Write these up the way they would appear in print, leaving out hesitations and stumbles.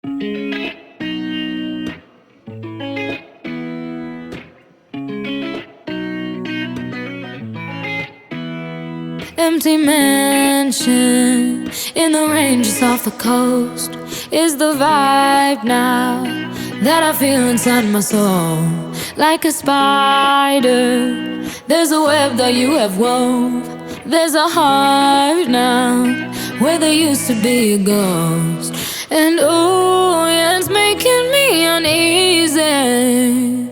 Empty mansion in the ranges off the coast is the vibe now that I feel inside my soul. Like a spider, there's a web that you have wove. There's a heart now where there used to be a ghost. And oh, yeah, it's making me uneasy.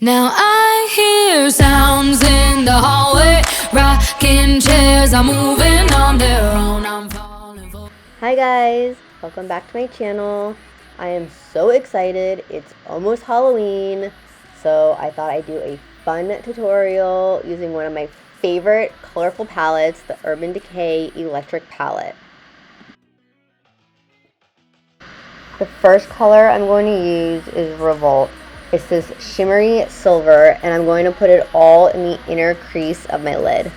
Now I hear sounds in the hallway, rocking chairs are moving on their own. I'm falling for. Hi guys, welcome back to my channel. I am so excited. It's almost Halloween, so I thought I'd do a fun tutorial using one of my favorite colorful palettes, the Urban Decay Electric Palette. The first color I'm going to use is Revolt. It's this shimmery silver, and I'm going to put it all in the inner crease of my lid.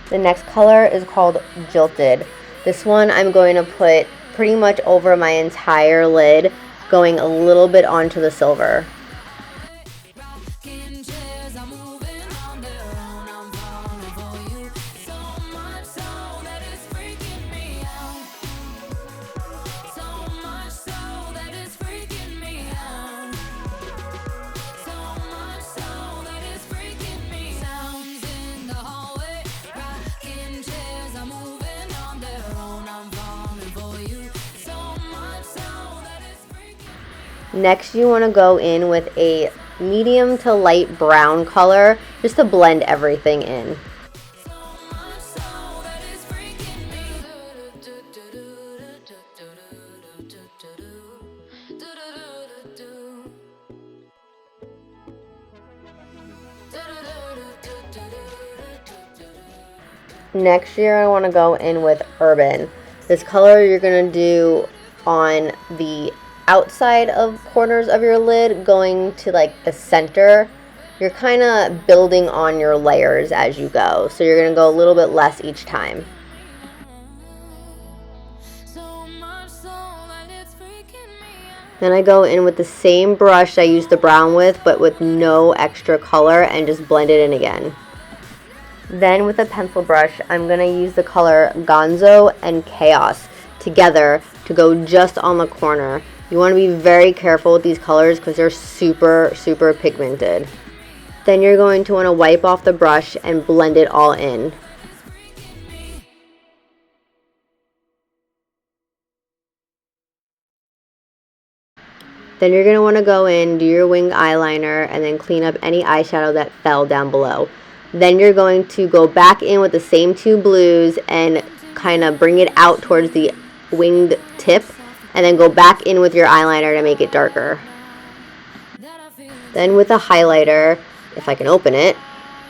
The next color is called Jilted. This one I'm going to put pretty much over my entire lid, going a little bit onto the silver. Next, you want to go in with a medium to light brown color just to blend everything in. Next, you're going to want to go in with Urban. This color you're going to do on the outside of corners of your lid, going to like the center. You're kind of building on your layers as you go, so you're going to go a little bit less each time. Then I go in with the same brush I used the brown with, but with no extra color, and just blend it in again. Then with a pencil brush, I'm going to use the color GONZO and Chaos together to go just on the corner. You want to be very careful with these colors because they're super pigmented. Then you're going to want to wipe off the brush and blend it all in. Then you're going to want to go in, do your wing eyeliner, and then clean up any eyeshadow that fell down below. Then you're going to go back in with the same two blues and kind of bring it out towards the winged tip, and then go back in with your eyeliner to make it darker. Then with a highlighter, if I can open it,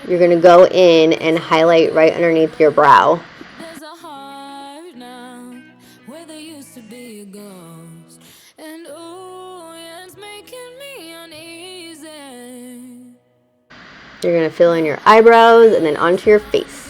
you're going to go in and highlight right underneath your brow. You're going to fill in your eyebrows and then onto your face.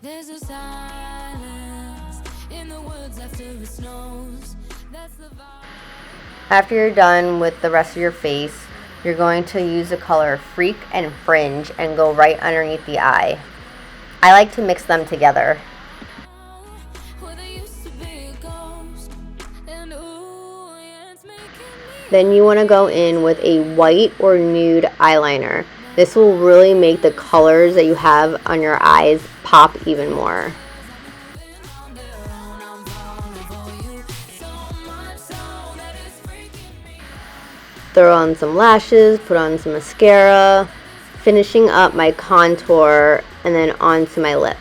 There's a silence in the woods after it snows. That's the vibe. After you're done with the rest of your face, you're going to use the color Freak and Fringe and go right underneath the eye. I like to mix them together. Then you want to go in with a white or nude eyeliner. This will really make the colors that you have on your eyes pop even more. Throw on some lashes, put on some mascara, finishing up my contour, and then onto my lips.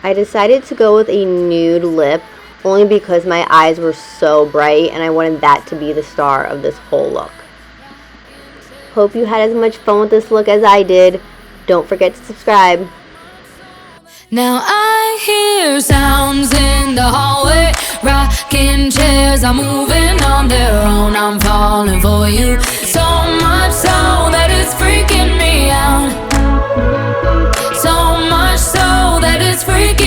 I decided to go with a nude lip only because my eyes were so bright and I wanted that to be the star of this whole look. Hope you had as much fun with this look as I did. Don't forget to subscribe. Now I hear sounds in the hallway, rocking chairs are moving on their own. I'm falling for you, so much so that it's freaking me out. So much so that it's freaking